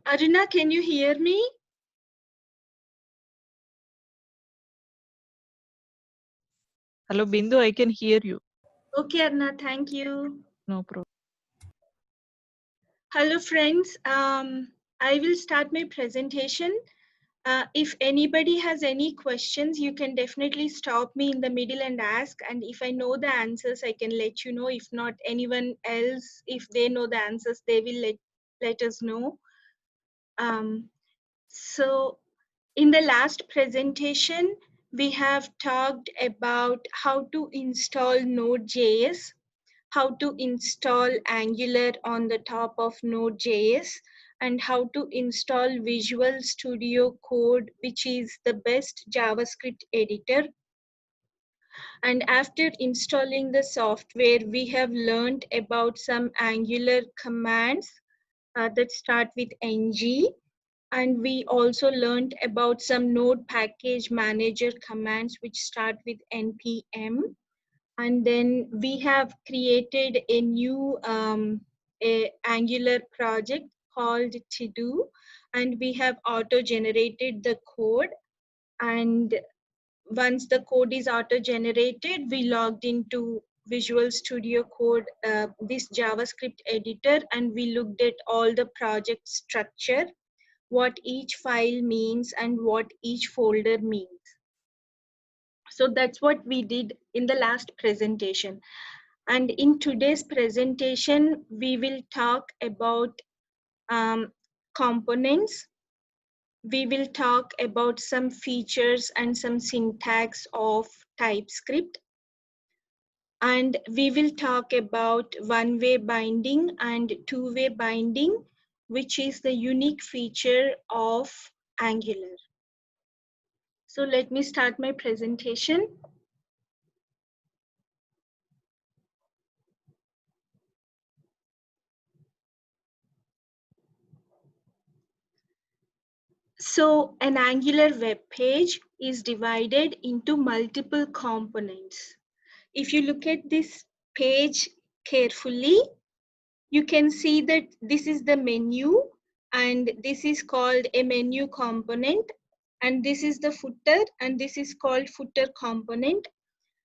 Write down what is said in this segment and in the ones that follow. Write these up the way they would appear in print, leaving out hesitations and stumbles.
Aruna, can you hear me? Hello, Bindu, I can hear you. Okay, Aruna, thank you. No problem. Hello, friends. I will start my presentation. If anybody has any questions, you can definitely stop me in the middle and ask. And if I know the answers, I can let you know. If not, anyone else, if they know the answers, they will let us know. So in the last presentation, we have talked about how to install Node.js, how to install Angular on the top of Node.js, and how to install Visual Studio Code, which is the best JavaScript editor. And after installing the software, we have learned about some Angular commands that start with ng. And we also learned about some Node package manager commands which start with npm. And then we have created a new Angular project called To-Do, and we have auto-generated the code. And once the code is auto-generated, we logged into Visual Studio Code, this JavaScript editor, and we looked at all the project structure, what each file means and what each folder means. So that's what we did in the last presentation. And in today's presentation, we will talk about components. We will talk about some features and some syntax of TypeScript. And we will talk about one-way binding and two-way binding, which is the unique feature of Angular. So let me start my presentation. So an Angular web page is divided into multiple components. If you look at this page carefully, you can see that this is the menu, and this is called a menu component, and this is the footer, and this is called footer component.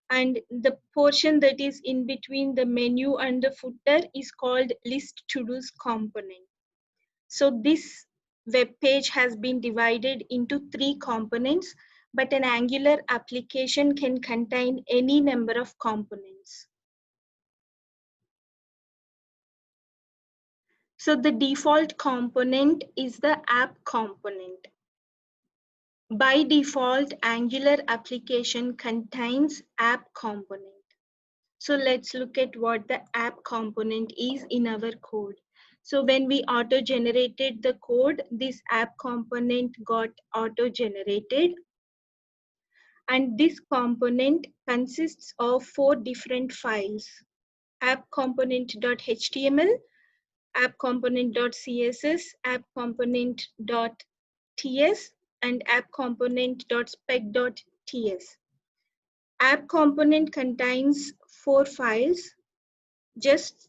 And the portion that is in between the menu and the footer is called list to-dos component. So this web page has been divided into 3 components, but an Angular application can contain any number of components. So the default component is the app component. By default, Angular application contains app component. So let's look at what the app component is in our code. So when we auto-generated the code, this app component got auto-generated. And this component consists of 4 different files: app component.html, app component.css, app component.ts, and app component.spec.ts. App component contains 4 files. Just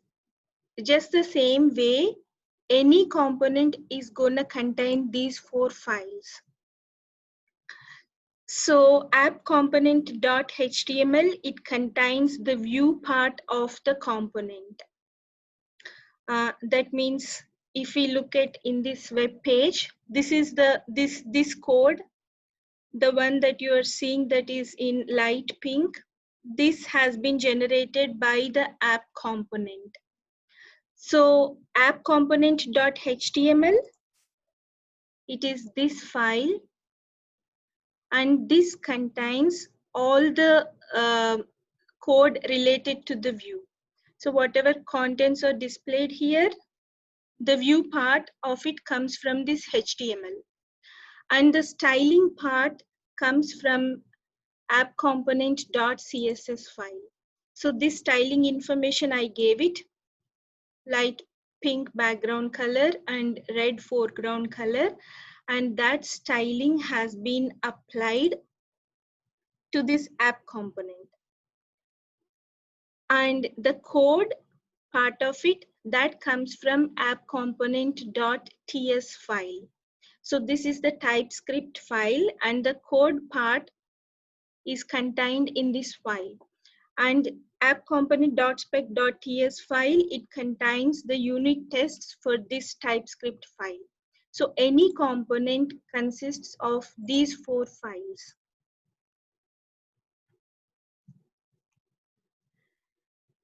the same way, any component is gonna contain these 4 files. So app component.html, it contains the view part of the component. That means if we look at in this web page, this is this code, the one that you are seeing that is in light pink. This has been generated by the app component. So app component.html, it is this file, and this contains all the code related to the view. So whatever contents are displayed here, the view part of it comes from this HTML. And the styling part comes from app component.css file. So this styling information I gave it, light pink background color and red foreground color, and that styling has been applied to this app component. And the code part of it, that comes from app-component.ts file. So this is the TypeScript file, and the code part is contained in this file. And app-component.spec.ts file, it contains the unit tests for this TypeScript file. So any component consists of these 4 files.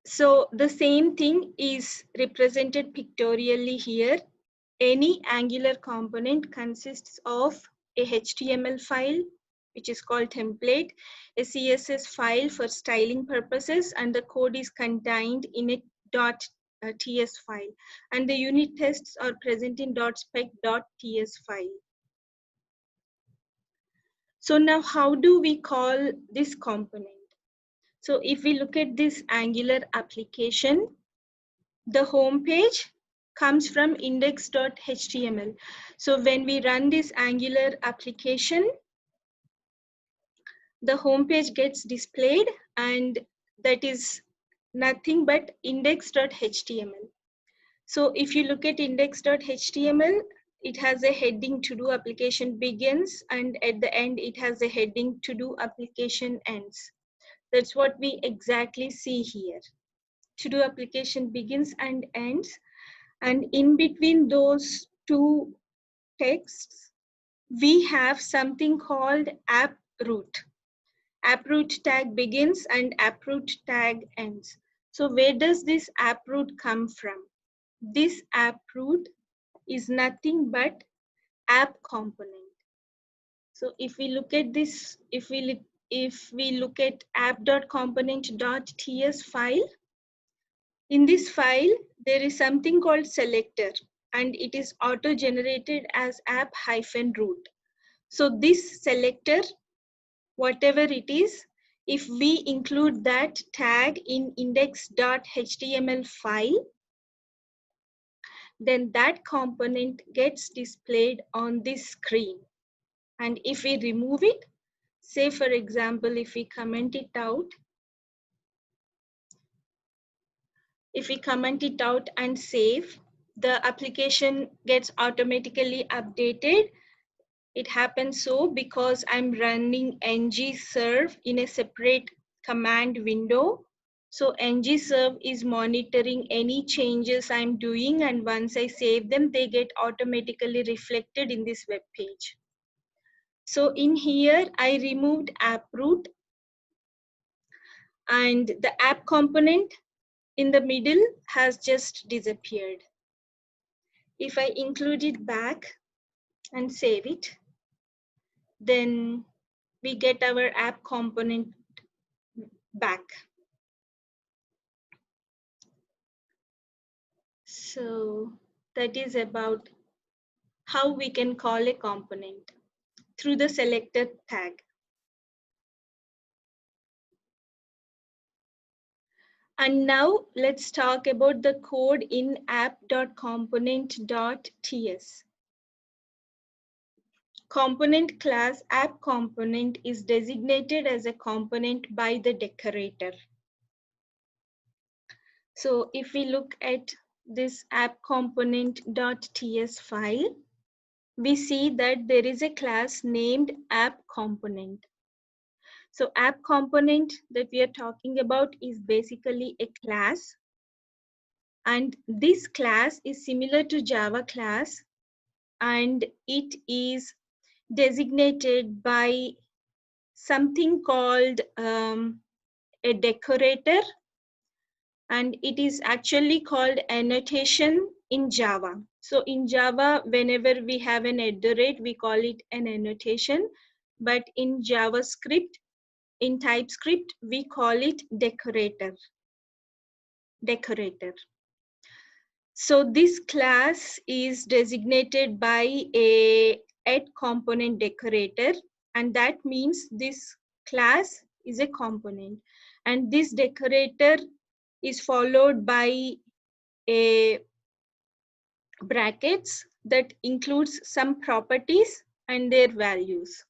So the same thing is represented pictorially here. Any Angular component consists of a HTML file, which is called template, a CSS file for styling purposes, and the code is contained in a .ts file. And the unit tests are present in .spec.ts file. So now how do we call this component? So if we look at this Angular application, the home page comes from index.html. So when we run this Angular application, the home page gets displayed, and that is nothing but index.html. So if you look at index.html, it has a heading to do application begins, and at the end it has a heading to do application ends. That's what we exactly see here. To do application begins and ends, and in between those two texts, we have something called app root. App root tag begins and app root tag ends. So where does this app root come from? This app root is nothing but app component. So if we look at this, if we look at app.component.ts file, in this file, there is something called selector, and it is auto-generated as app-root. So this selector, whatever it is, if we include that tag in index.html file, then that component gets displayed on this screen. And if we remove it, say for example, if we comment it out, and save, the application gets automatically updated. It happens so because I'm running ngserve in a separate command window. So ngserve is monitoring any changes I'm doing, and once I save them, they get automatically reflected in this web page. So in here, I removed app root, and the app component in the middle has just disappeared. If I include it back and save it, then we get our app component back. So that is about how we can call a component through the selector tag. And now let's talk about the code in app.component.ts. Component class app component is designated as a component by the decorator. So if we look at this app component.ts file, we see that there is a class named app component. So app component that we are talking about is basically a class, and this class is similar to Java class, and it is designated by something called a decorator, and it is actually called annotation in Java. So in Java, whenever we have an @, we call it an annotation, but in JavaScript, in TypeScript, we call it decorator. So this class is designated by a @component decorator, and that means this class is a component, and this decorator is followed by a brackets that includes some properties and their values.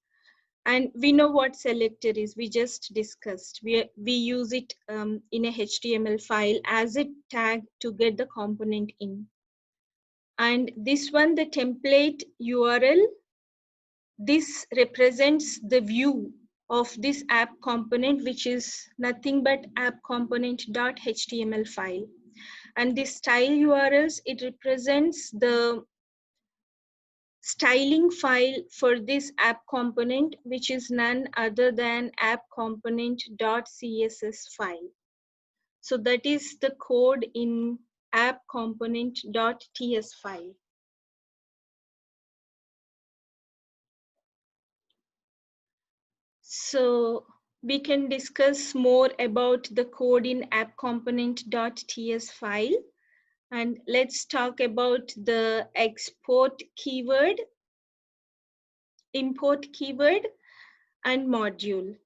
And we know what selector is. We just discussed. We use it in a HTML file as a tag to get the component in. And this one, the template URL, this represents the view of this app component, which is nothing but app component.html file. And this style URLs, it represents the styling file for this app component, which is none other than app component.css file. So that is the code in app component.ts file. So we can discuss more about the code in app component.ts file. And let's talk about the export keyword, import keyword, and module.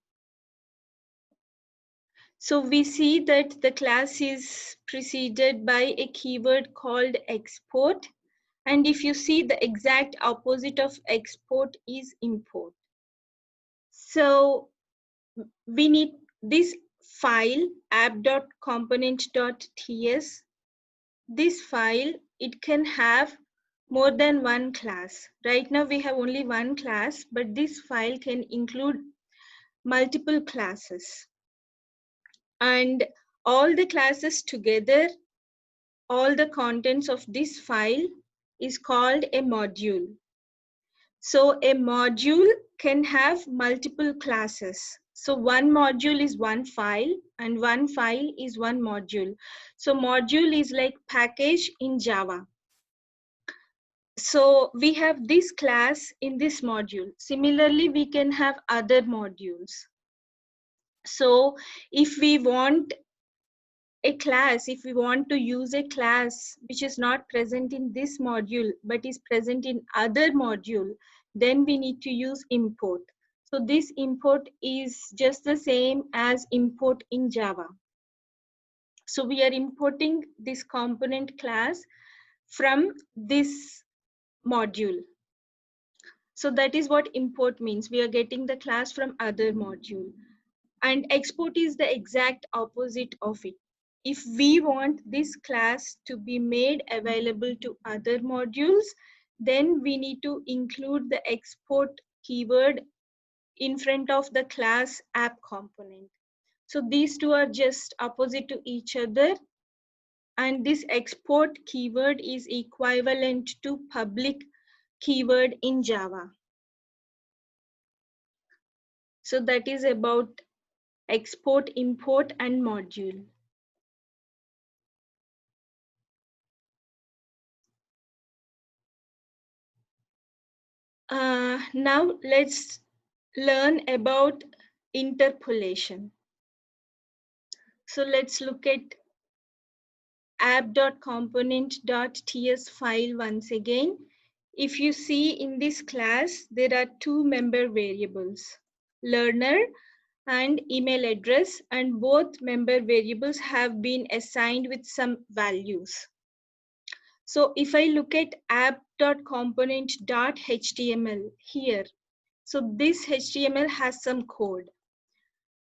So we see that the class is preceded by a keyword called export. And if you see, the exact opposite of export is import. So we need this file app.component.ts. This file, it can have more than one class. Right now we have only one class, but this file can include multiple classes. And all the classes together, all the contents of this file is called a module. So a module can have multiple classes. So one module is one file and one file is one module. So module is like package in Java. So we have this class in this module. Similarly, we can have other modules. So if we want a class, if we want to use a class which is not present in this module but is present in other module, then we need to use import. So this import is just the same as import in Java. So we are importing this component class from this module. So that is what import means. We are getting the class from other module. And export is the exact opposite of it. If we want this class to be made available to other modules, then we need to include the export keyword in front of the class app component. So these two are just opposite to each other. And this export keyword is equivalent to public keyword in Java. So that is about export, import, and module. Now let's learn about interpolation. So let's look at app.component.ts file once again. If you see in this class, there are two member variables, learner and email address, and both member variables have been assigned with some values. So if I look at app.component.html here, so this HTML has some code.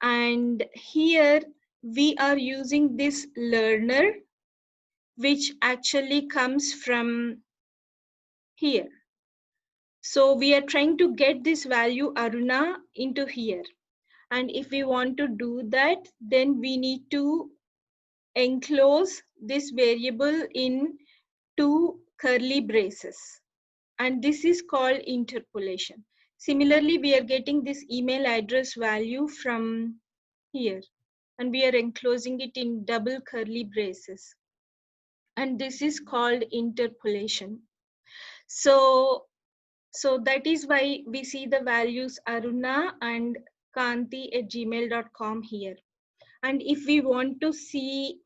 And here we are using this learner, which actually comes from here. So we are trying to get this value Aruna into here. And if we want to do that, then we need to enclose this variable in two curly braces. And this is called interpolation. Similarly, we are getting this email address value from here, and we are enclosing it in double curly braces. And this is called interpolation. So that is why we see the values Aruna and kanti@gmail.com here. And if we want to see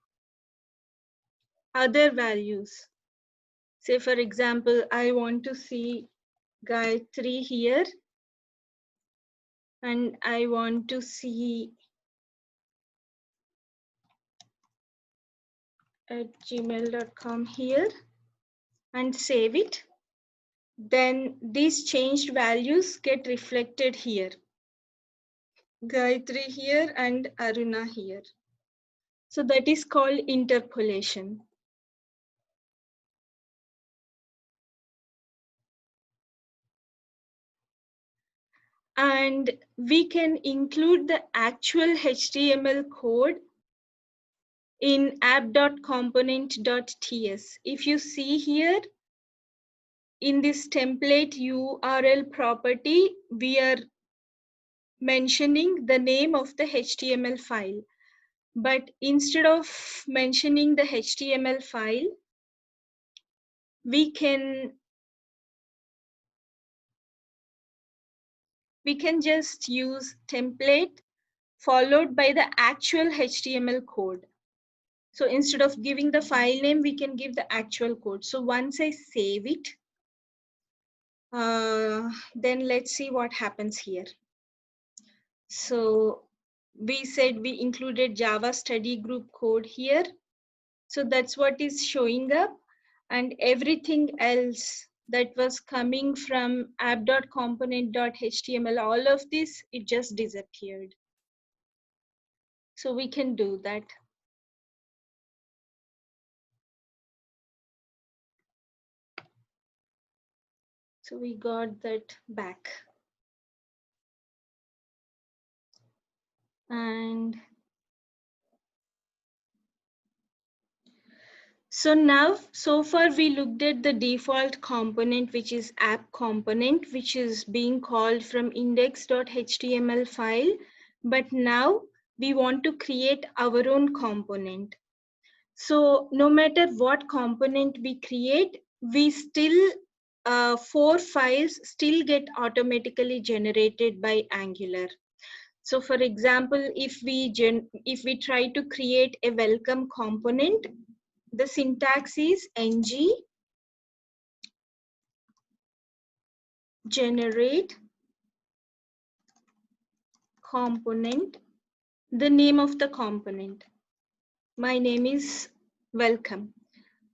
other values, say for example, I want to see Gayatri here, and I want to see @gmail.com here and save it, then these changed values get reflected here. Gayatri here and Aruna here. So that is called interpolation. And we can include the actual HTML code in app.component.ts. If you see here in this template URL property, we are mentioning the name of the HTML file. But instead of mentioning the HTML file, we can just use template followed by the actual HTML code. So instead of giving the file name, we can give the actual code. So once I save it, then let's see what happens here. So we said we included Java study group code here. So that's what is showing up, and everything else that was coming from app.component.html, all of this, it just disappeared. So we can do that. So we got that back. And so now, so far we looked at the default component, which is app component, which is being called from index.html file. But now we want to create our own component. So no matter what component we create, we still, 4 files still get automatically generated by Angular. So for example, if we try to create a welcome component, the syntax is ng generate component, the name of the component. My name is welcome.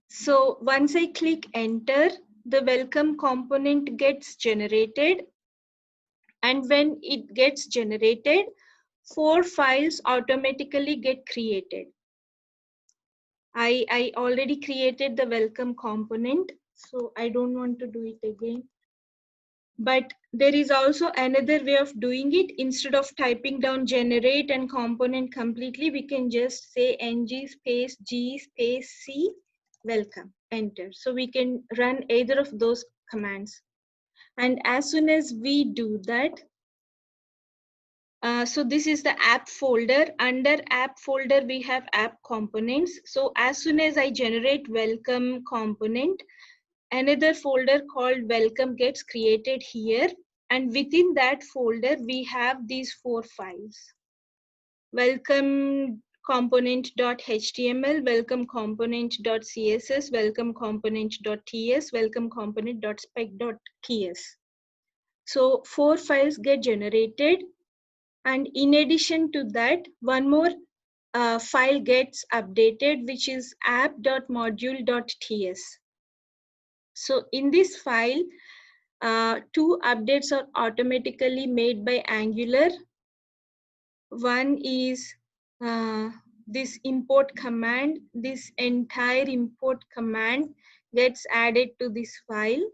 So once I click enter, the welcome component gets generated. And when it gets generated, 4 files automatically get created. I already created the welcome component, so I don't want to do it again. But there is also another way of doing it. Instead of typing down generate and component completely, we can just say ng space g space c welcome, enter. So we can run either of those commands. And as soon as we do that, so this is the app folder. Under app folder, we have app components. So as soon as I generate welcome component, another folder called welcome gets created here. And within that folder, we have these 4 files. Welcome component.html, welcome component.css, welcome component.ts, welcome component.spec.ts. So 4 files get generated. And in addition to that, one more file gets updated, which is app.module.ts. So in this file, 2 updates are automatically made by Angular. One is this import command. This entire import command gets added to this file.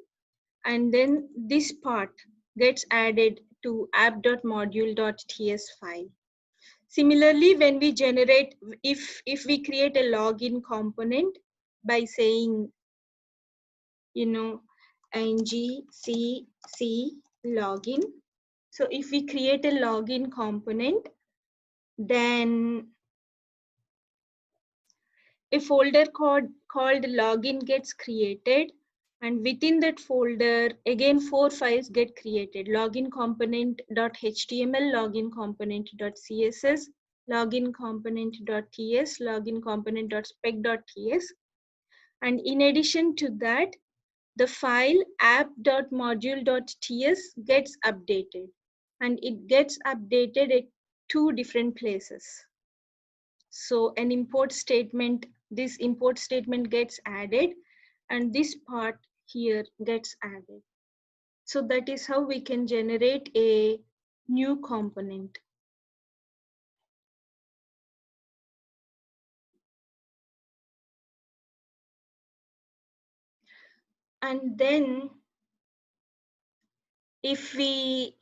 And then this part gets added to app.module.ts file. Similarly, when we generate, if we create a login component by saying, ng cc login. So if we create a login component, then a folder called login gets created. And within that folder, again, 4 files get created: login component.html, login component.css, login component.ts, login component.spec.ts. And in addition to that, the file app.module.ts gets updated. And it gets updated at 2 different places. So an import statement, this import statement gets added, and this part here gets added. So that is how we can generate a new component. And then if we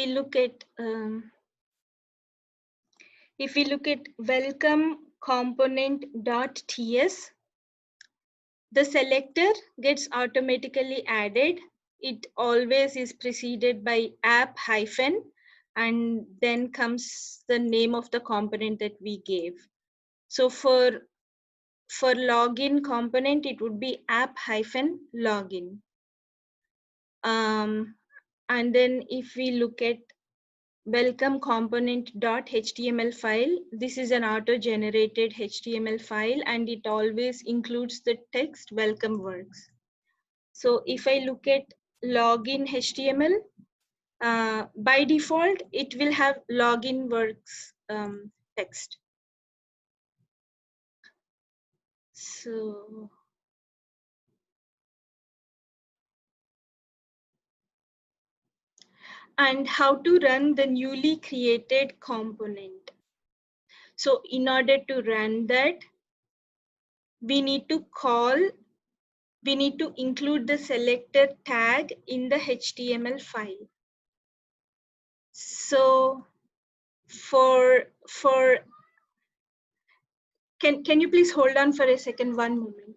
look at welcome component.ts, the selector gets automatically added. It always is preceded by app hyphen, and then comes the name of the component that we gave. So for login component, it would be app hyphen login. And then if we look at welcome component.html file, this is an auto-generated HTML file, and it always includes the text welcome works. So if I look at login HTML, by default, it will have login works text. So and how to run the newly created component. So in order to run that, we need to include the selector tag in the HTML file. So can you please hold on for a second, one moment.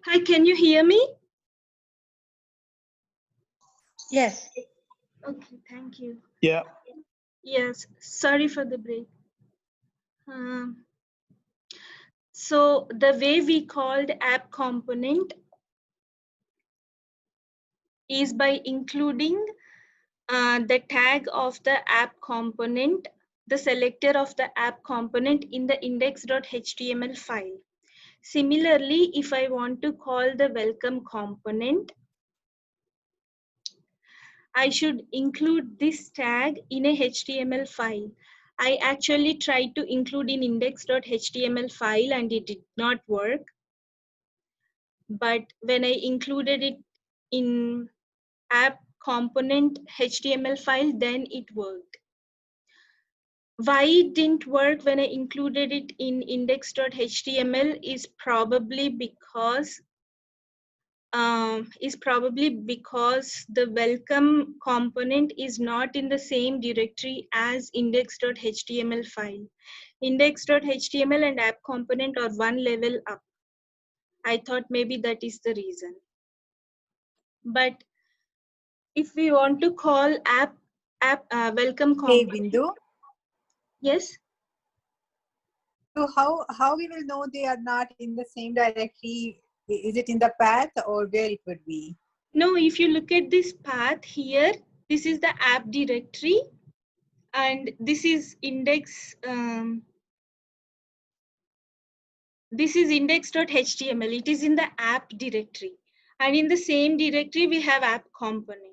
Hi, can you hear me? Yes. Okay, thank you. Yeah. Yes, sorry for the break. So the way we called app component is by including the tag of the app component, the selector of the app component in the index.html file. Similarly, if I want to call the welcome component, I should include this tag in a HTML file. I actually tried to include in index.html file and it did not work. But when I included it in app component HTML file, then it worked. Why it didn't work when I included it in index.html is probably because the welcome component is not in the same directory as index.html file. Index.html and app component are one level up. I thought maybe that is the reason. But if we want to call app welcome component. Hey, Bindu. Yes. So how we will know they are not in the same directory? Is it in the path or where it would be? No, if you look at this path here, this is the app directory, and this is index. This is index.html. It is in the app directory, and in the same directory we have app component.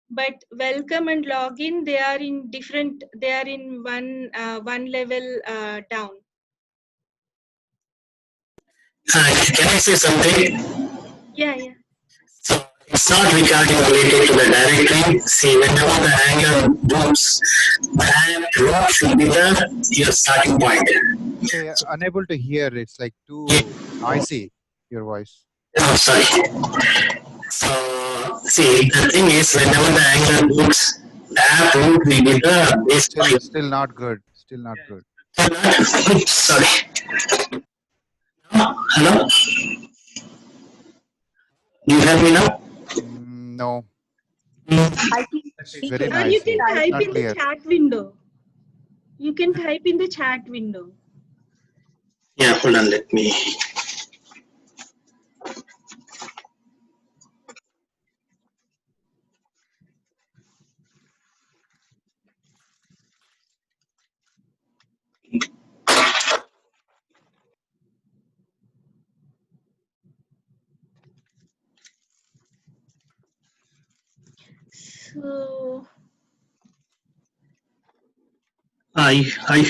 But welcome and login, they are in different. They are in one level down. Can I say something? Yeah. So it's not regarding related to the directory. See, whenever the Angular boots, that row should be your starting point. Okay, unable to hear. It's like too noisy, your voice. Oh, sorry. So, see, the thing is, whenever the Angular boots, the app root will be the base point. Still not good. Still not good. Oops, sorry. Hello? Do you hear me now? No. I think Very Or you can noisy. type Not in clear. the chat window. You can type in the chat window. Yeah, hold on, let me. So, I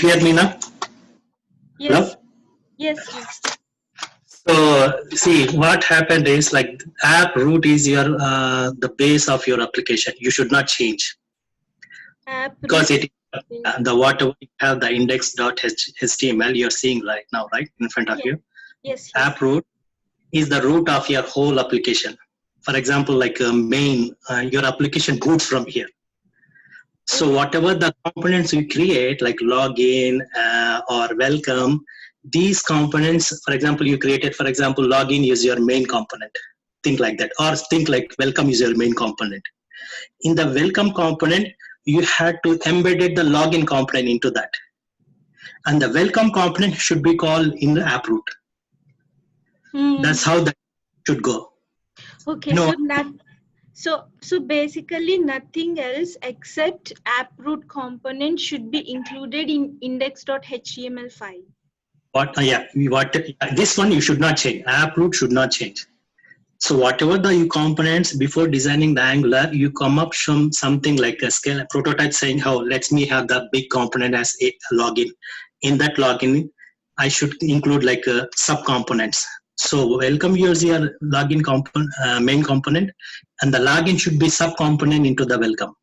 hear me now? Hello? yes, yes. So see what happened is like app root is your the base of your application. You should not change App because root. it the whatever you have the index.html you're seeing right now, right in front of Yeah. you. Yes. App root is the root of your whole application. For example, like main, your application boots from here. So whatever the components you create, like login or welcome, these components, for example, you created, for example, login is your main component. Think like that. Or think like welcome is your main component. In the welcome component, you had to embed the login component into that. And the welcome component should be called in the app root. That's how that should go. Okay, You know, so basically nothing else except app root component should be included in index.html file. this one you should not change. App root should not change. So whatever the components before designing the Angular, you come up from something like a scale a prototype saying, "Oh, let me have the big component as a login." In that login, I should include like sub components. So welcome here's your login component, main component, and the login should be sub component into the welcome.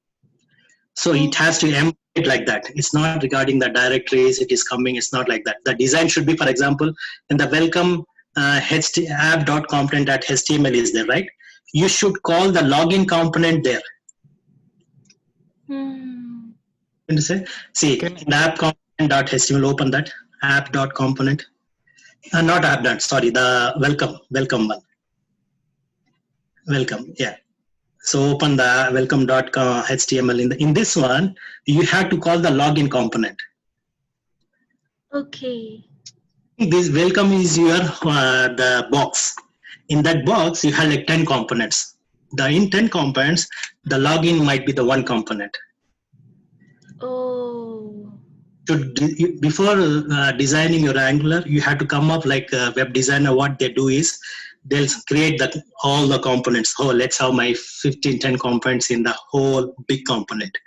So it has to embed it like that. It's not regarding the directories. It is coming. It's not like that. The design should be, for example, in the welcome app.component.html is there, right? You should call the login component there. See, in the app.component.html, open that app.component. Not app. Sorry, the welcome one. Welcome, yeah. So open the welcome.html. In this one, you have to call the login component. Okay. This welcome is your the box. In that box, you have like 10 components. In 10 components, the login might be the one component. Oh. Before designing your Angular, you have to come up like a web designer. What they do is they'll create all the components. Oh, let's have my 10 components in the whole big component.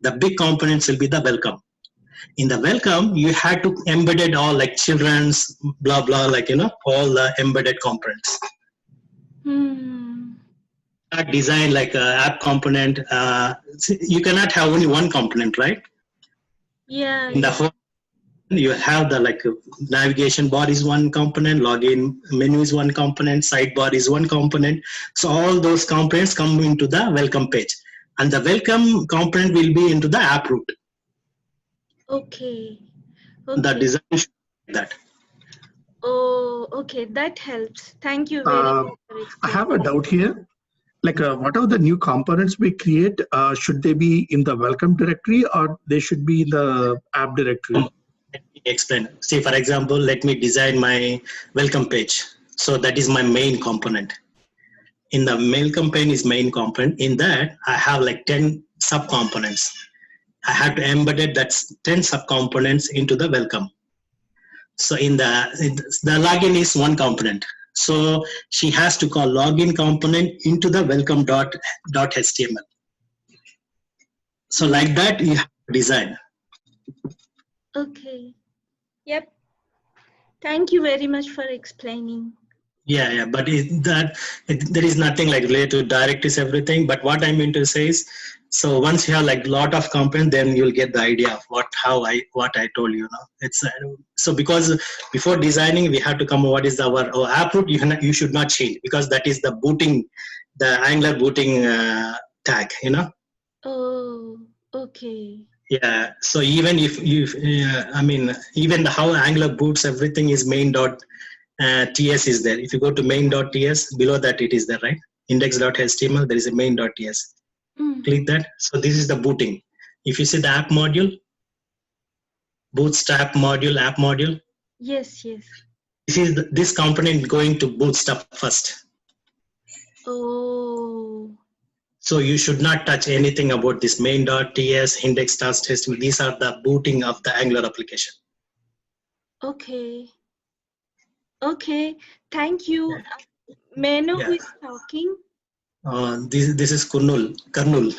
The big components will be the welcome. In the welcome, you had to embed it all like children's, blah, blah, like, all the embedded components. Design like app component. You cannot have only one component, right? Yeah. In the whole, you have the like navigation bar is one component, login menu is one component, sidebar is one component. So all those components come into the welcome page, and the welcome component will be into the app root. Okay. The design should be that. Oh, okay. That helps. Thank you very much for explaining. I have a doubt here. Like whatever the new components we create, should they be in the welcome directory or they should be in the app directory? Let me explain. See, for example, let me design my welcome page. So that is my main component. In the welcome page is main component. In that, I have like 10 sub-components. I have to embed that 10 sub-components into the welcome. So in the login is one component. So she has to call login component into the welcome.html. So like that, you have to design. Okay. Yep. Thank you very much for explaining. Yeah, but there is nothing like related to directories, everything. But what I mean to say is, so once you have like lot of components, then you'll get the idea of what I told you. It's so because before designing, we have to come. What is our app root? You should not change because that is the booting, the Angular booting tag. Oh, okay. Yeah. So even if even how Angular boots everything is main.ts is there. If you go to main.ts, below that it is there, right? Index.html, there is a main.ts. Click that. So this is the booting. If you see the app module, bootstrap module, app module. Yes. This component going to bootstrap first. Oh. So you should not touch anything about this main.ts, index.html. These are the booting of the Angular application. Okay. Okay. Thank you. May I know who is talking? This is Karnul.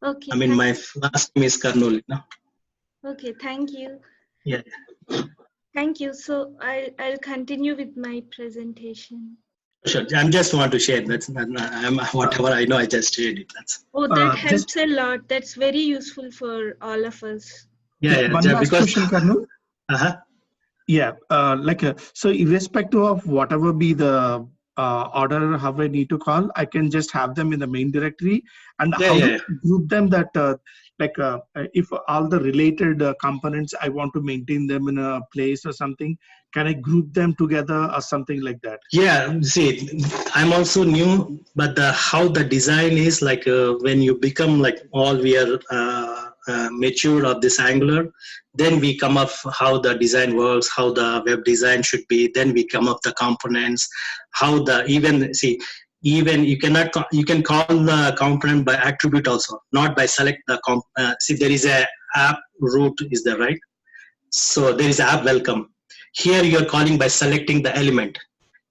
Okay. I mean, my last name is Karnool. No? Okay, thank you. Yeah. Thank you. So I'll continue with my presentation. Sure. I'm just want to share. That's not, I'm whatever I know. I just shared it. That's Oh, that Just helps a lot. That's very useful for all of us. yeah. one Yeah, last because question, Karnool. uh-huh. Yeah, so irrespective of whatever be the order, how I need to call, I can just have them in the main directory. And Yeah, how do yeah. I group them that, if all the related components, I want to maintain them in a place or something, can I group them together or something like that? Yeah, see, I'm also new, but how the design is like when you become like all we are mature of this Angular, then we come up how the design works, how the web design should be. Then we come up the components, how the even you cannot you can call the component by attribute also, not by select the see there is a app root is there, right? So there is app welcome. Here you are calling by selecting the element,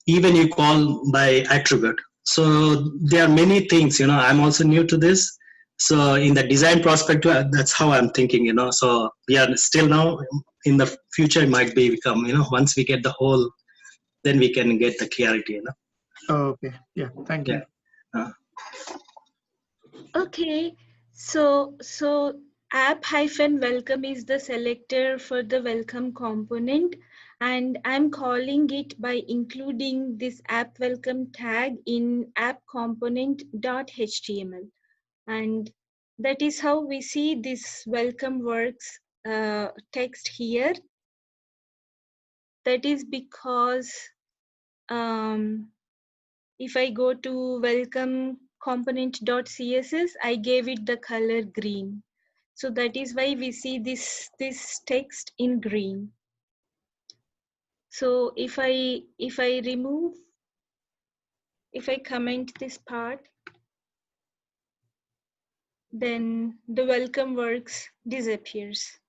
even you call by attribute. So there are many things, I'm also new to this. So in the design perspective, that's how I'm thinking, so we are still now. In the future it might be become, once we get the whole, then we can get the clarity. Okay, yeah, thank you. Yeah. Okay, so app-welcome is the selector for the welcome component, and I'm calling it by including this app welcome tag in app component.html, and that is how we see this welcome works text here. That is because if I go to welcome component.css, I gave it the color green. So that is why we see this text in green. So if I comment this part, then the welcome works disappears.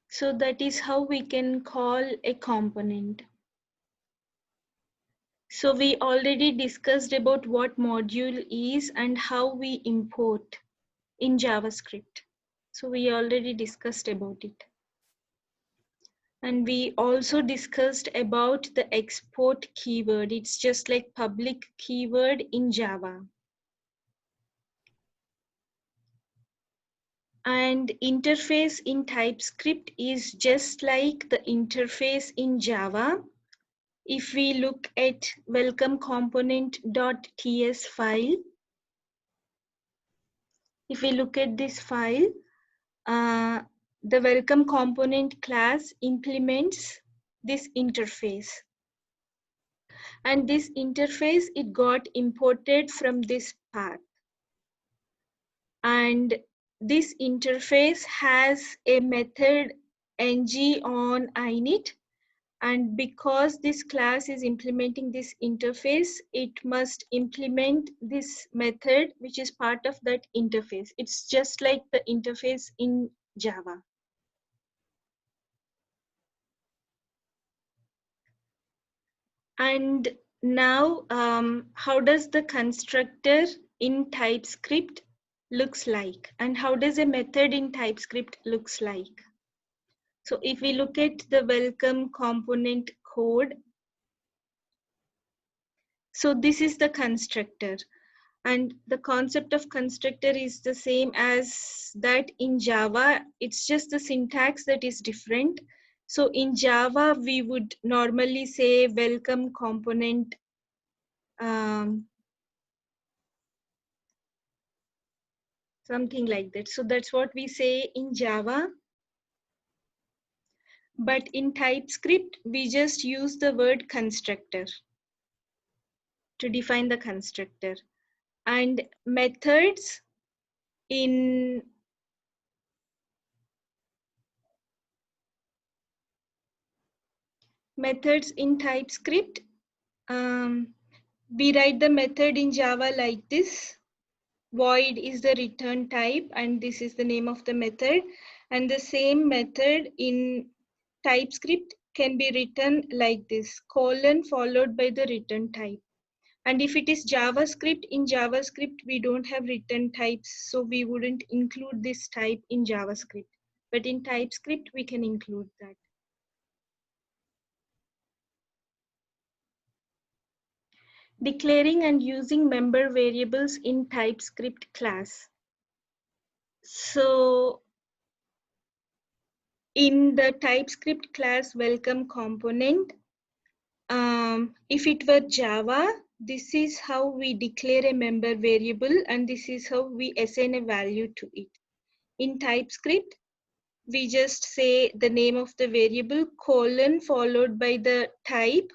So that is how we can call a component. So we already discussed about what module is and how we import in JavaScript. So we already discussed about it. And we also discussed about the export keyword. It's just like public keyword in Java. And interface in TypeScript is just like the interface in Java. If we look at welcome component.ts file, if we look at this file, the welcome component class implements this interface. And this interface, it got imported from this path. And this interface has a method ng on init. And because this class is implementing this interface, it must implement this method, which is part of that interface. It's just like the interface in Java. And now, how does the constructor in TypeScript looks like? And how does a method in TypeScript looks like? So if we look at the welcome component code, so this is the constructor. And the concept of constructor is the same as that in Java. It's just the syntax that is different. So in Java, we would normally say welcome component something like that. So that's what we say in Java. But in TypeScript, we just use the word constructor to define the constructor. And methods in TypeScript, we write the method in Java like this. Void is the return type, and this is the name of the method. And the same method in TypeScript can be written like this, colon followed by the return type. And if it is JavaScript, in JavaScript, we don't have return types, so we wouldn't include this type in JavaScript. But in TypeScript, we can include that. Declaring and using member variables in TypeScript class. So in the TypeScript class welcome component, if it were Java, this is how we declare a member variable and this is how we assign a value to it. In TypeScript, we just say the name of the variable colon followed by the type,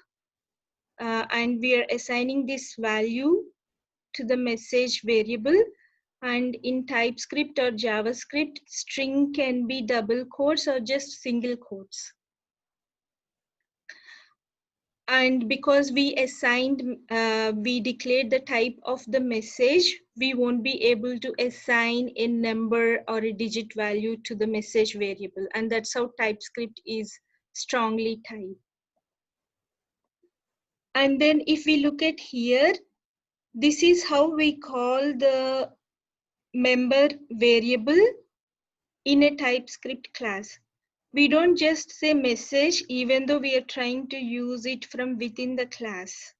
and we are assigning this value to the message variable. And in TypeScript or JavaScript, string can be double quotes or just single quotes. And because we assigned, we declared the type of the message, we won't be able to assign a number or a digit value to the message variable. And that's how TypeScript is strongly typed. And then if we look at here, this is how we call the member variable in a TypeScript class. We don't just say message, even though we are trying to use it from within the class.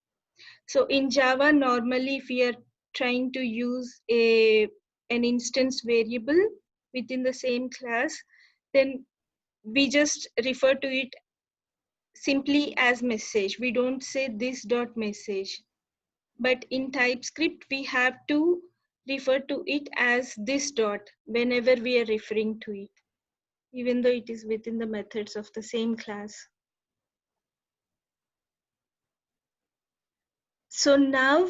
So in Java, normally if we are trying to use an instance variable within the same class, then we just refer to it simply as message. We don't say this dot message. But in TypeScript, we have to refer to it as this dot whenever we are referring to it, even though it is within the methods of the same class. So now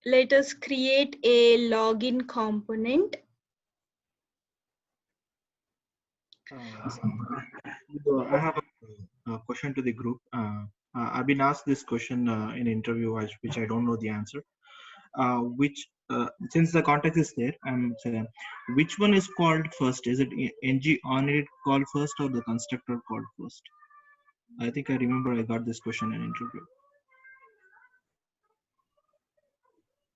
let us create a login component. So I have a question to the group. I've been asked this question in interview, which I don't know the answer. Since the context is there, I'm saying, which one is called first? Is it ng on it called first or the constructor called first? I think I remember I got this question in interview.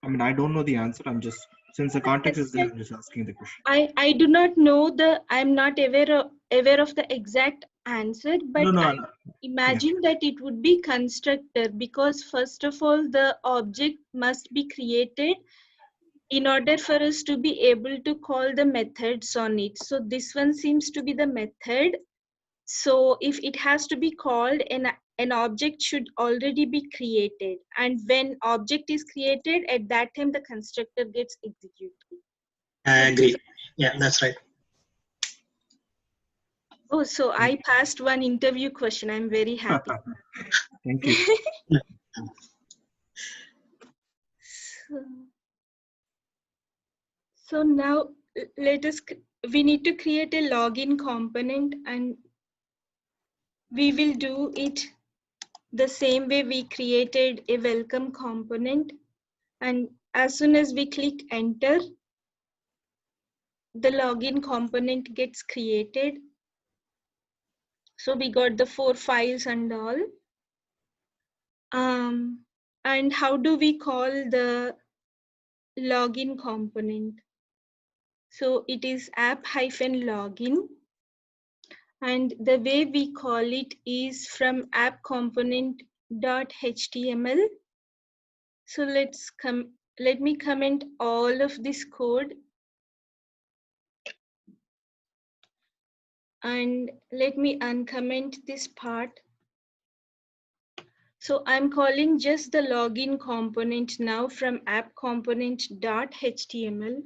I mean, I don't know the answer. I'm just, since the context is there, I'm just asking the question. I do not know I'm not aware of the exact answer, but I imagine that it would be constructor, because first of all, the object must be created in order for us to be able to call the methods on it. So this one seems to be the method. So if it has to be called, an object should already be created. And when object is created, at that time, the constructor gets executed. I agree. Yeah, that's right. Oh, so I passed one interview question. I'm very happy. Thank you. So now we need to create a login component, and we will do it the same way we created a welcome component. And as soon as we click enter, the login component gets created. So we got the 4 files and all. And how do we call the login component? So it is app-login. And the way we call it is from app component.html. So let me comment all of this code. And let me uncomment this part. So I'm calling just the login component now from app component.html.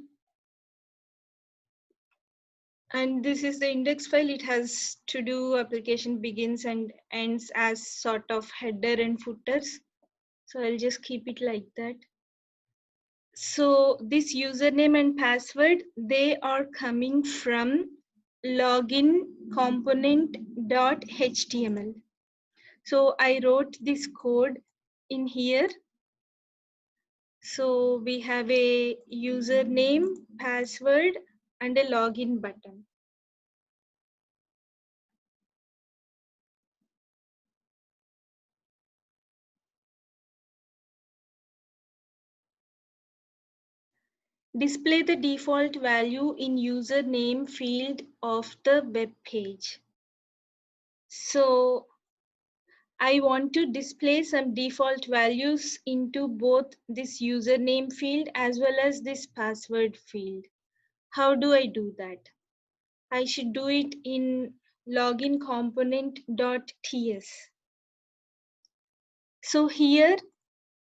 And this is the index file. It has to do application begins and ends as sort of header and footers. So I'll just keep it like that. So this username and password, they are coming from login component.html. So I wrote this code in here. So we have a username, password, and a login button. Display the default value in username field of the web page. So I want to display some default values into both this username field as well as this password field. How do I do that? I should do it in login component.ts. So here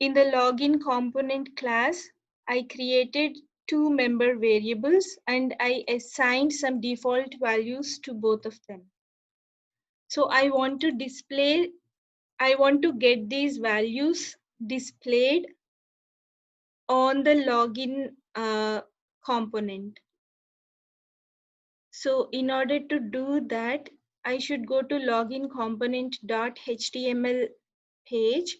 in the login component class, I created two member variables and I assigned some default values to both of them. So I want to get these values displayed on the login component. So in order to do that, I should go to login component.html page.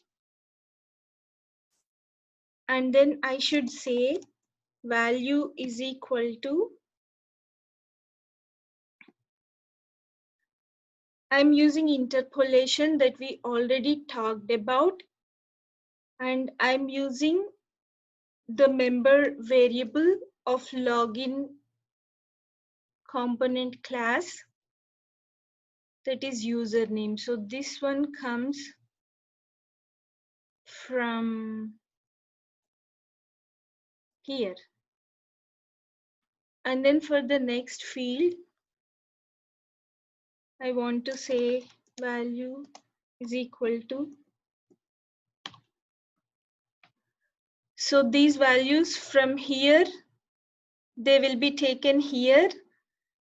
And then I should say value is equal to, I'm using interpolation that we already talked about. And I'm using the member variable of login component class, that is username. So this one comes from here. And then for the next field, I want to say value is equal to. So these values from here, they will be taken here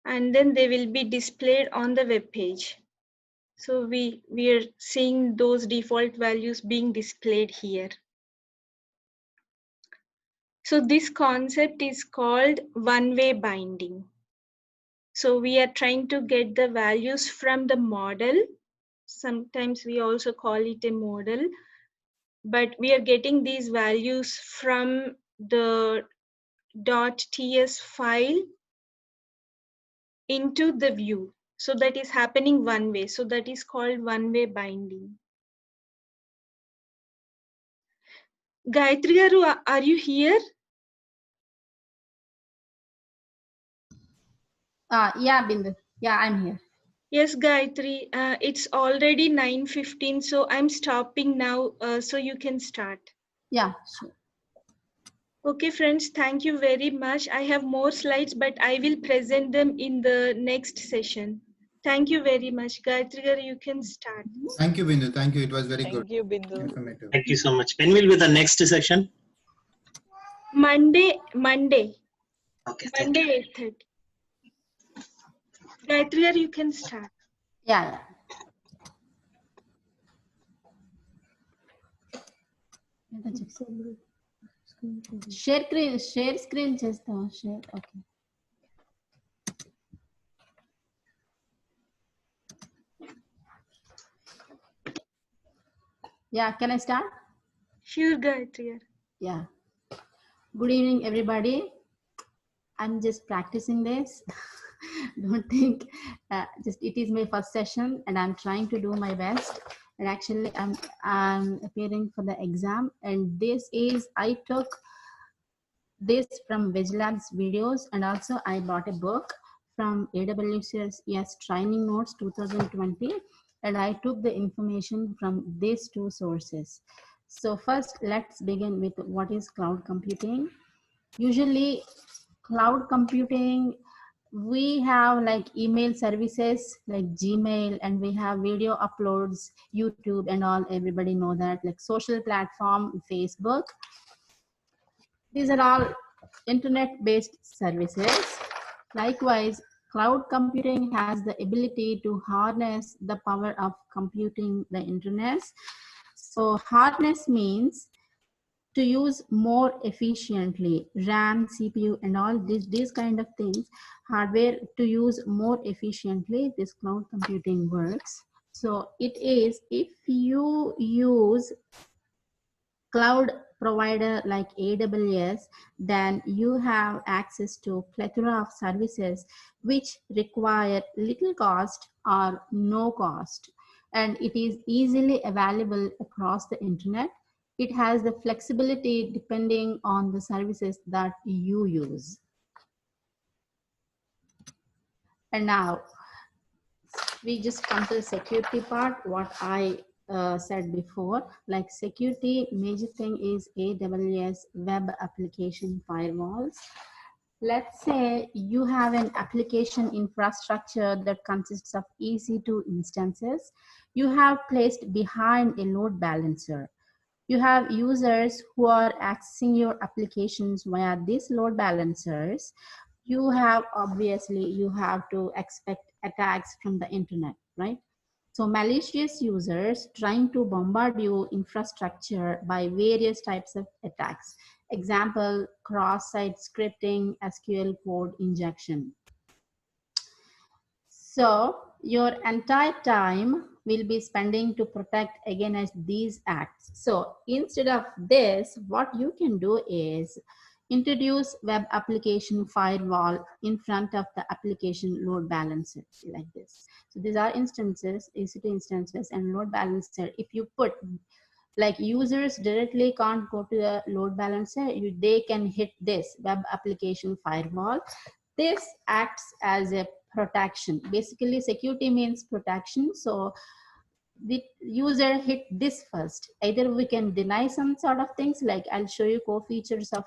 and then they will be displayed on the web page. So we are seeing those default values being displayed here. So this concept is called one-way binding. So we are trying to get the values from the model. Sometimes we also call it a model, but we are getting these values from the .ts file into the view. So that is happening one way. So that is called one-way binding. Gayatri garu, are you here? Yeah, Bindu. Yeah, I'm here. Yes, Gayatri, it's already 9:15, so I'm stopping now, so you can start. Yeah, sure. Okay, friends, thank you very much. I have more slides, but I will present them in the next session. Thank you very much. Gayatri garu, you can start. Thank you, Bindu. Thank you. It was very good. Thank you, Bindu. Informative. Thank you so much. When will be the next session? Monday. Okay, thank you. Monday 8:30. Gayatri garu, you can start. Yeah. Share screen chestama. Share. Okay. Yeah, can I start? Sure, Gayatri garu. Yeah. Good evening, everybody. I'm just practicing this. Don't think, just it is my first session and I'm trying to do my best. And actually I'm appearing for the exam, and I took this from Vigilab's videos, and also I bought a book from AWS Training Notes 2020, and I took the information from these two sources. So first, let's begin with what is cloud computing. Usually cloud computing, we have like email services like Gmail, and we have video uploads, YouTube and all, everybody know that, like social platform, Facebook. These are all internet-based services. Likewise, cloud computing has the ability to harness the power of computing the internet. So harness means to use more efficiently, RAM, CPU, and all these kind of things, hardware to use more efficiently, this cloud computing works. So it is, if you use cloud provider like AWS, then you have access to plethora of services which require little cost or no cost, and it is easily available across the internet. it has the flexibility depending on the services that you use. And now we just come to the security part, what I said before, like security, major thing is AWS Web Application Firewalls. Let's say you have an application infrastructure that consists of EC2 instances you have placed behind a load balancer. You have users who are accessing your applications via these load balancers. You have to expect attacks from the internet, right? So malicious users trying to bombard your infrastructure by various types of attacks. Example, cross-site scripting, SQL code injection. So your entire time will be spending to protect against these acts. So instead of this, what you can do is introduce web application firewall in front of the application load balancer like this. So these are instances, EC2 instances and load balancer. If you put like users directly can't go to the load balancer, they can hit this web application firewall. This acts as a protection. Basically, security means protection. So the user hit this first. Either we can deny some sort of things, like I'll show you core features of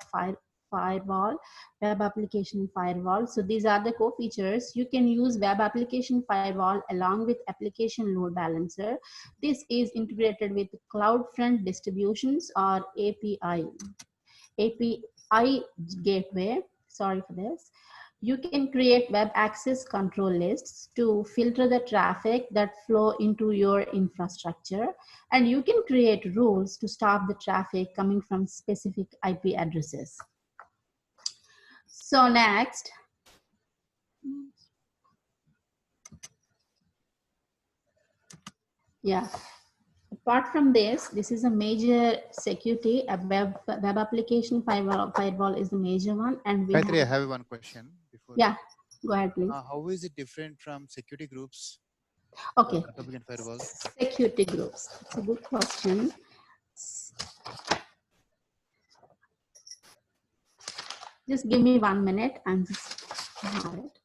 firewall, web application firewall. So these are the core features. You can use web application firewall along with application load balancer. This is integrated with CloudFront distributions or API gateway. Sorry for this. You can create web access control lists to filter the traffic that flow into your infrastructure. And you can create rules to stop the traffic coming from specific IP addresses. So next, yeah. Apart from this, this is a major security. A web application firewall is the major one. And we Gayatri, I have one question before. Yeah, go ahead, please. How is it different from security groups? Okay. Firewall? Security groups. It's a good question. Just give me 1 minute and just have it.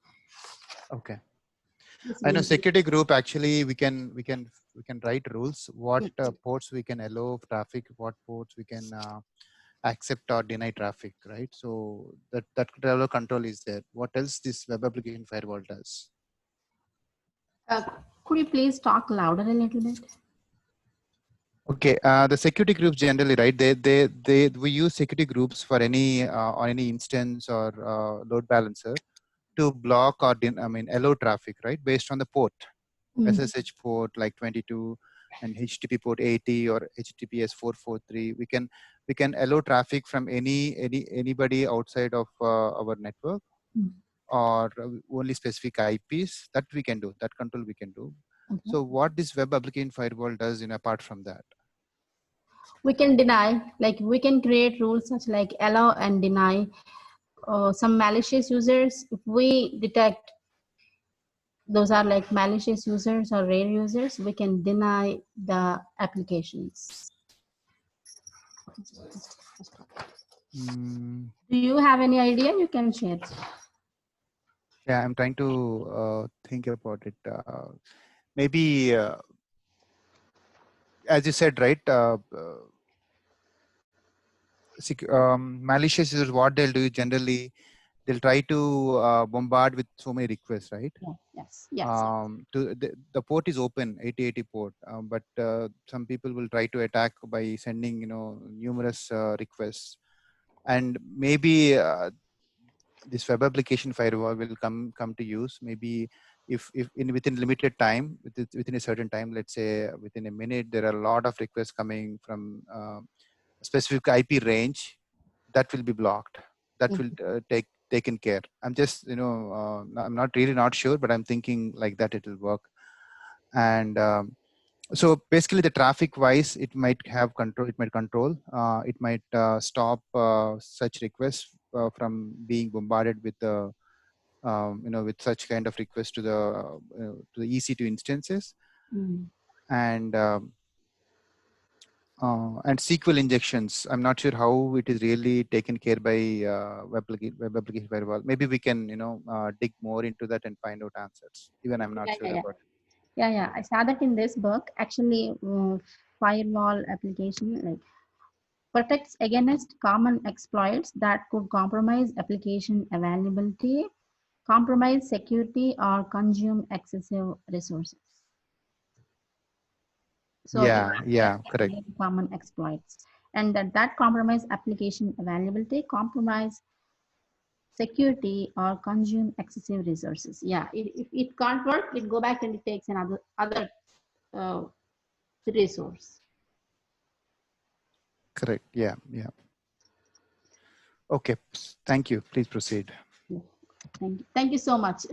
Okay. Just I know give me- security group, actually we can write rules, what Yeah. ports we can allow traffic, what ports we can accept or deny traffic, right? So that level of control is there. What else this web application firewall does? Could you please talk louder a little bit? Okay, the security groups generally, right? We use security groups for any on any instance or load balancer to block or allow traffic, right? Based on the port, SSH port like 22 and HTTP port 80 or HTTPS 443. We can allow traffic from anybody outside of our network or only specific IPs. That we can do. That control we can do. Okay. So what this web application firewall does, apart from that? We can deny, like we can create rules such like allow and deny. Some malicious users, if we detect those are like malicious users or rare users, we can deny the applications. Do you have any idea? You can share. Yeah, I'm trying to think about it. Maybe, as you said, right? Malicious users, what they'll do generally, they'll try to bombard with so many requests, right? Yeah, yes, yes. The port is open, 8080 port, but some people will try to attack by sending, numerous requests, and maybe this web application firewall will come to use. Maybe if within limited time, within a certain time, let's say within a minute, there are a lot of requests coming from specific IP range, that will be blocked. That will taken care. I'm just, I'm not really not sure, but I'm thinking like that it will work. And so basically the traffic wise, it might have control, it might control, it might stop such requests from being bombarded with the, with such kind of requests to the EC2 instances. And And SQL injections. I'm not sure how it is really taken care by web application firewall. Maybe we can, dig more into that and find out answers. Even I'm not Yeah, sure yeah, yeah. about. Yeah. I saw that in this book. Actually, firewall application like protects against common exploits that could compromise application availability, compromise security, or consume excessive resources. So Yeah, correct. common exploits, and that compromise application availability, compromise security, or consume excessive resources. Yeah, if it can't work, it go back and it takes another uh, resource. Correct. Yeah. Okay. Thank you. Please proceed. Thank you so much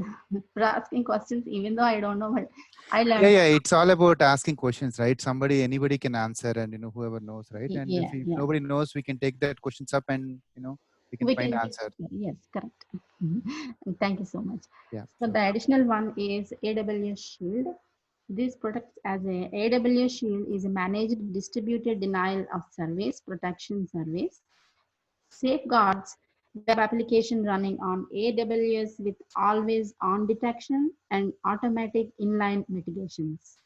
for asking questions, even though I don't know, but I learned. Yeah. It's all about asking questions, right? Anybody can answer, and whoever knows, right? And if nobody knows, we can take that questions up, and we can find answer. Yes, correct. Thank you so much. Yeah. So the additional one is AWS Shield. This protects as a AWS Shield is a managed distributed denial of service protection service. Safeguards web application running on AWS with always on detection and automatic inline mitigations.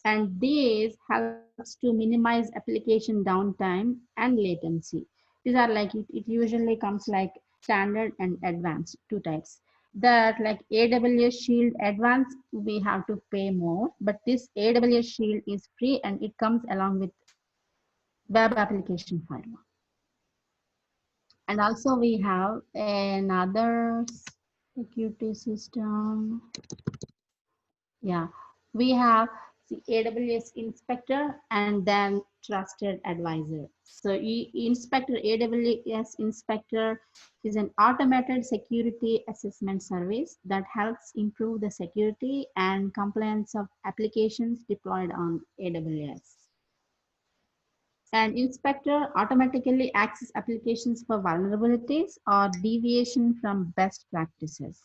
And this helps to minimize application downtime and latency. These are like, it usually comes like standard and advanced, two types. That like AWS Shield Advanced, we have to pay more, but this AWS Shield is free and it comes along with web application firewall. And also we have another security system. Yeah, we have the AWS Inspector and then Trusted Advisor. So AWS Inspector is an automated security assessment service that helps improve the security and compliance of applications deployed on AWS. And Inspector automatically access applications for vulnerabilities or deviation from best practices.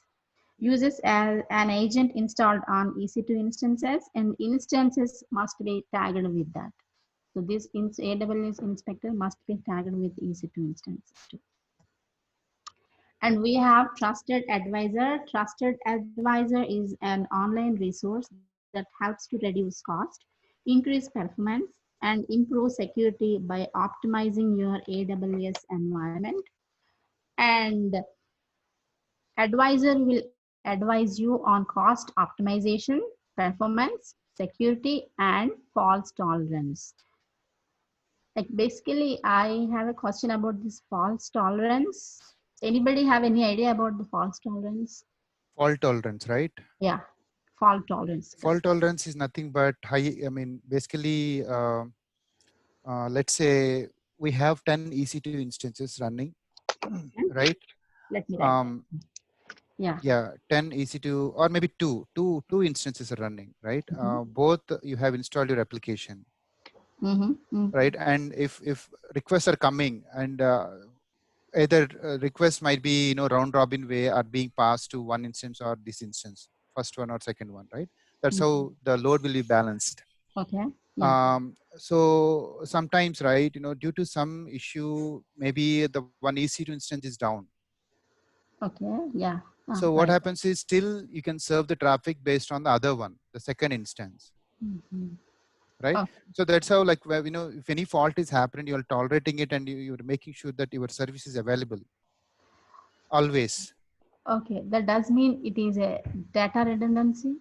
Uses an agent installed on EC2 instances, and instances must be tagged with that. So this AWS Inspector must be tagged with EC2 instances too. And we have Trusted Advisor. Trusted Advisor is an online resource that helps to reduce cost, increase performance, and improve security by optimizing your AWS environment. And Advisor will advise you on cost optimization, performance, security, and false tolerance. Like basically, I have a question about this false tolerance. Anybody have any idea about the false tolerance? Fault tolerance, right? Yeah, fault tolerance. Fault tolerance is nothing but basically, let's say we have 10 EC2 instances running, right? Let me write. Yeah, 10 EC2 or maybe two instances are running, right? Both you have installed your application, right? And if requests are coming, and either requests might be round robin way are being passed to one instance or this instance, first one or second one, right? That's how the load will be balanced. Okay. So sometimes, right, due to some issue, maybe the one EC2 instance is down. Okay. Yeah. So what happens is still you can serve the traffic based on the other one, the second instance. Right. So that's how, like, if any fault is happening, you're tolerating it and you're making sure that your service is available always. Okay. That does mean it is a data redundancy?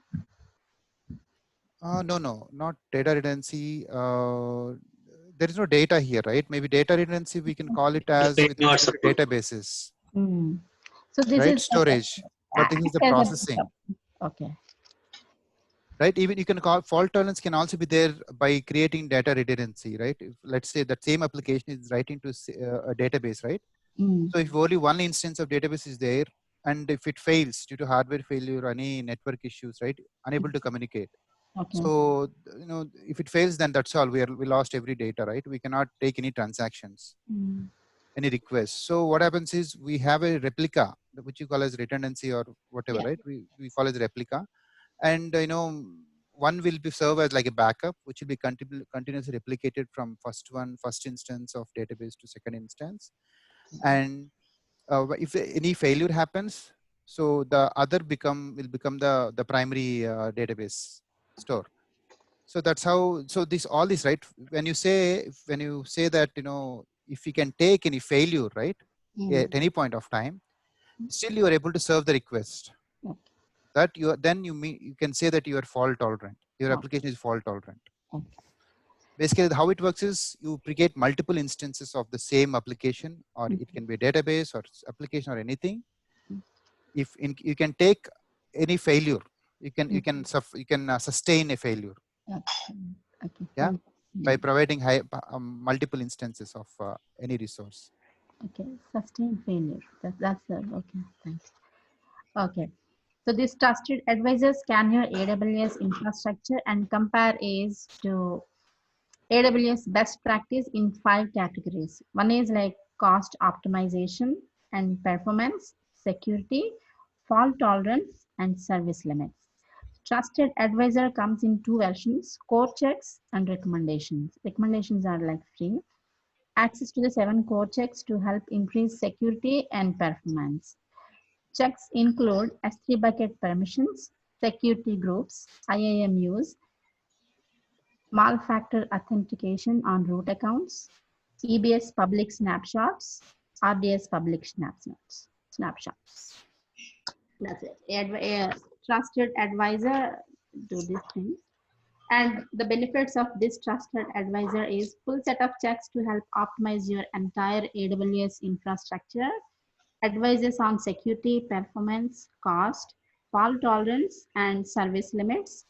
No, not data redundancy. There is no data here, right? Maybe data redundancy, we can call it as with databases. So this right? is Storage, but this is the processing. Okay. Right, even you can call fault tolerance can also be there by creating data redundancy, right? If, let's say that same application is writing to a database, right? So if only one instance of database is there, and if it fails due to hardware failure or any network issues, right, unable to communicate. Okay. So if it fails, then that's all. We lost every data, right? We cannot take any transactions, any requests. So what happens is we have a replica, which you call as redundancy or whatever, right? We call it replica. And one will be serve as like a backup, which will be continuously replicated from first instance of database to second instance. And if any failure happens, so the other will become the primary database store. So that's how, so this all this, right? When you say that, if you can take any failure, right, at any point of time, still you are able to serve the request. Okay. That you can say that you are fault tolerant. Your application is fault tolerant. Okay. Basically, how it works is you create multiple instances of the same application, or it can be a database or application or anything. If you can take any failure, you can sustain a failure. Okay. Yeah, by providing multiple instances of any resource. Okay, sustained failure. That's okay. Thanks. Okay. So these trusted advisors scan your AWS infrastructure and compare is to AWS best practice in 5 categories. One is like cost optimization and performance, security, fault tolerance, and service limits. Trusted advisor comes in 2 versions: core checks and recommendations. Recommendations are like free. Access to the 7 core checks to help increase security and performance. Checks include S3 bucket permissions, security groups, IAMUs, multi-factor authentication on root accounts, EBS public snapshots, RDS public snapshots. That's it. A trusted advisor do these things. And the benefits of this trusted advisor is full set of checks to help optimize your entire AWS infrastructure, advises on security, performance, cost, fault tolerance, and service limits.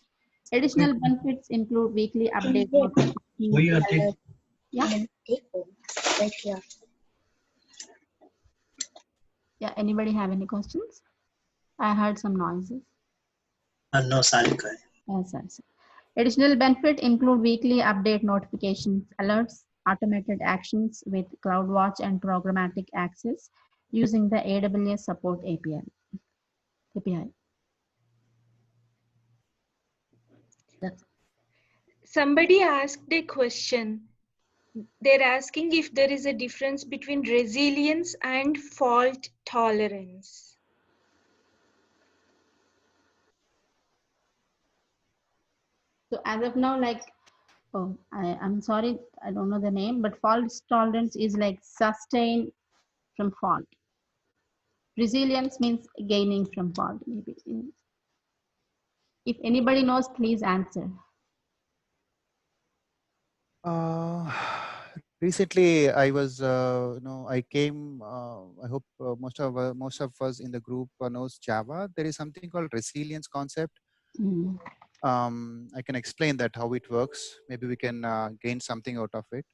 Additional benefits include weekly update notifications. Yeah, anybody have any questions? I heard some noises. No, Sarika. Sorry. Additional benefit include weekly update notifications, alerts, automated actions with CloudWatch and programmatic access using the AWS support API. Somebody asked a question. They're asking if there is a difference between resilience and fault tolerance. So as of now, like, I'm sorry, I don't know the name, but fault tolerance is like sustain from fault. Resilience means gaining from fault, maybe. If anybody knows, please answer. Recently, I was, I came. I hope most of us in the group knows Java. There is something called resilience concept. I can explain that how it works. Maybe we can gain something out of it.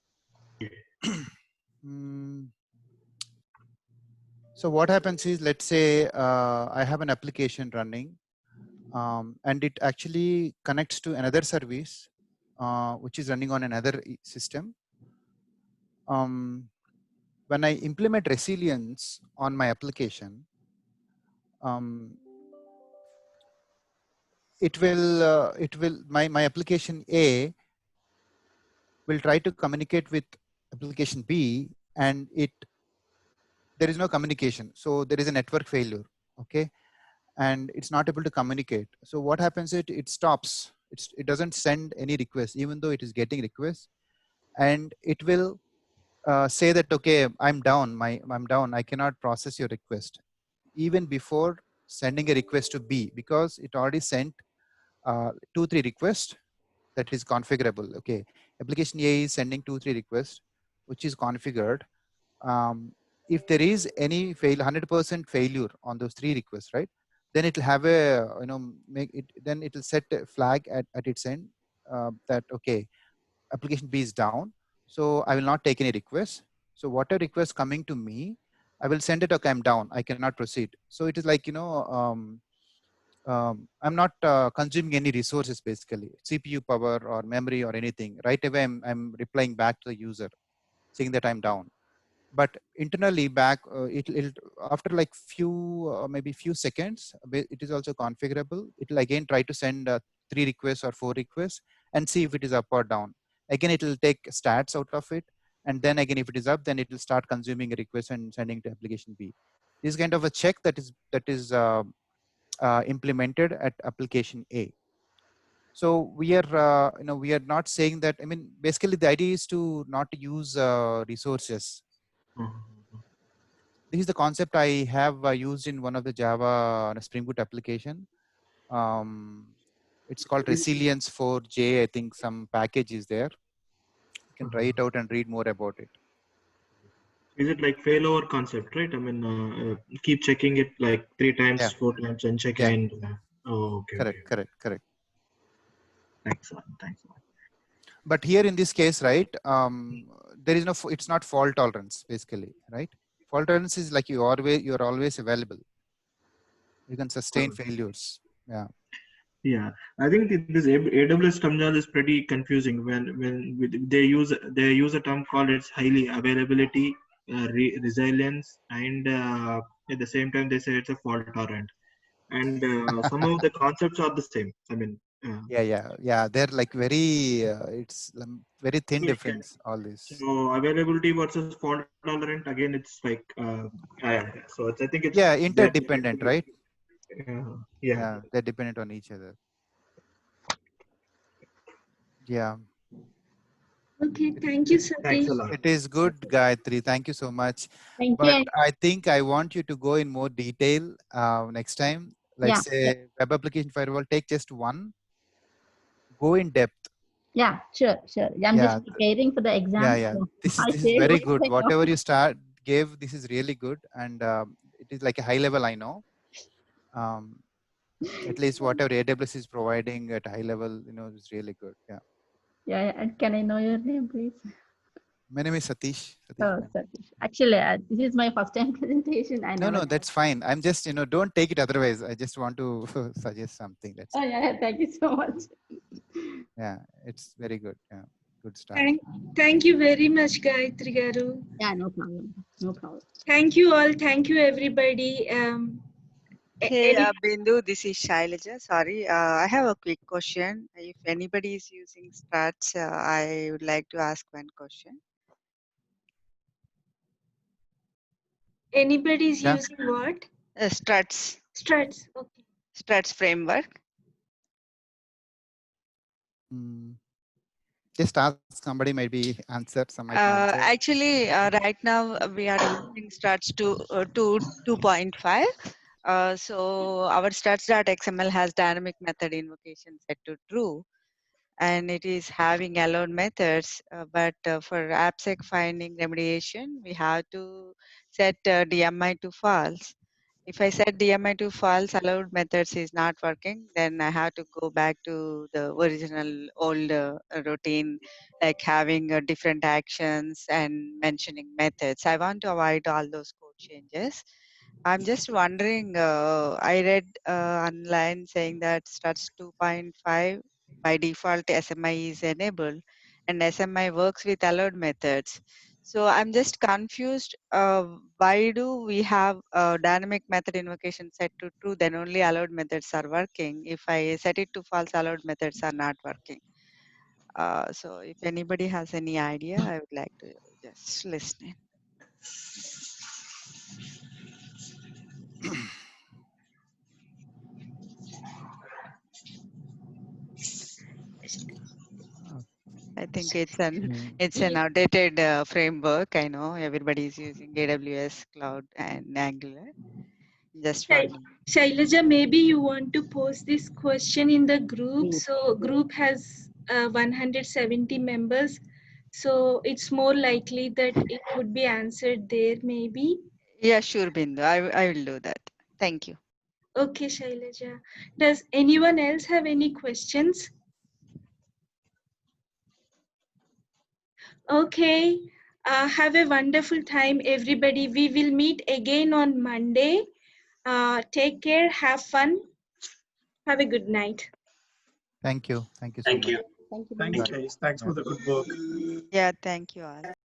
So what happens is, let's say I have an application running, and it actually connects to another service, which is running on another system. When I implement resilience on my application, my application A will try to communicate with application B, and there is no communication. So there is a network failure, okay? And it's not able to communicate. So what happens is it stops. It doesn't send any requests, even though it is getting requests, and it will say that, okay, I'm down. I'm down. I cannot process your request, even before sending a request to B, because it already sent 2-3 requests that is configurable. Okay, application A is sending 2-3 requests, which is configured. If there is any 100% failure on those 3 requests, right? Then it will have a, then it will set a flag at its end that, okay, application B is down. So I will not take any requests. So whatever request coming to me, I will send it, okay, I'm down, I cannot proceed. So it is like, I'm not consuming any resources, basically, CPU power or memory or anything. Right away, I'm replying back to the user saying that I'm down. But internally back, it'll after like maybe few seconds, it is also configurable. It will again try to send 3 requests or 4 requests and see if it is up or down. Again, it will take stats out of it. And then again, if it is up, then it will start consuming a request and sending to application B. This is kind of a check that is implemented at application A. So we are, we are not saying that. I mean, basically, the idea is to not use resources. This is the concept I have used in one of the Java Spring Boot application. It's called Resilience 4J. I think some package is there. You can try it out and read more about it. Is it like failover concept, right? I mean, keep checking it like 3 times, Yeah. 4 times, and check Yeah. and. Oh, okay. Correct. Okay. Correct. Thanks a lot. Thanks a lot. But here in this case, right, there is no, it's not fault tolerance basically, right? Fault tolerance is like you're always available. You can sustain failures. Yeah. Yeah, I think this AWS terminology is pretty confusing when they use a term called it's highly availability, resilience, and at the same time they say it's a fault tolerant, and some of the concepts are the same. I mean, Yeah. They're like very, it's very thin so difference. All this. So availability versus fault tolerant, again, it's like so I think it's Interdependent, right? Yeah, they're dependent on each other. Yeah. Okay, thank you, Satish. Thanks a lot. It is good, Gayatri. Thank you so much. Thank But you. I think I want you to go in more detail next time. Like Yeah, say web application firewall, take just one. Go in depth. Yeah, sure. I'm just preparing for the exam. Yeah. So This I is say very what good. I know. Whatever you gave, this is really good, and it is like a high level. I know. At least whatever AWS is providing at high level, is really good. Yeah. Yeah, and can I know your name, please? My name is Satish. Oh, Satish. Actually, this is my first time presentation. No, that's fine. I'm just, don't take it otherwise. I just want to suggest something. That's Oh, yeah, thank you so much. Yeah, it's very good. Yeah, good stuff. Thank you very much, Gayatri Garu. Yeah, no problem. Thank you all. Thank you, everybody. Hey, Bindu, this is Shailaja. Sorry, I have a quick question. If anybody is using Struts, I would like to ask one question. Anybody is using what? Struts. Struts. Okay. Struts framework. Just ask somebody, maybe answer. Some might answer. Actually, right now we are using Struts to 2.5. So our struts.xml has dynamic method invocation set to true, and it is having allowed methods. But for AppSec finding remediation, we have to set DMI to false. If I set DMI to false, allowed methods is not working, then I have to go back to the original old routine, like having different actions and mentioning methods. I want to avoid all those code changes. I'm just wondering, I read online saying that Struts 2.5 by default SMI is enabled and SMI works with allowed methods. So I'm just confused, why do we have dynamic method invocation set to true, then only allowed methods are working? If I set it to false, allowed methods are not working. So if anybody has any idea, I would like to just listen in. I think it's an outdated framework. I know everybody is using AWS Cloud and Angular. Just wondering. Shailaja, maybe you want to post this question in the group. So group has 170 members. So it's more likely that it would be answered there maybe. Yeah, sure, Bindu. I will do that. Thank you. Okay, Shailaja. Does anyone else have any questions? Okay. Have a wonderful time, everybody. We will meet again on Monday. Take care. Have fun. Have a good night. Thank you. Thank you so much. Thank you. Thanks, guys. Thanks for the good work. Yeah, thank you all.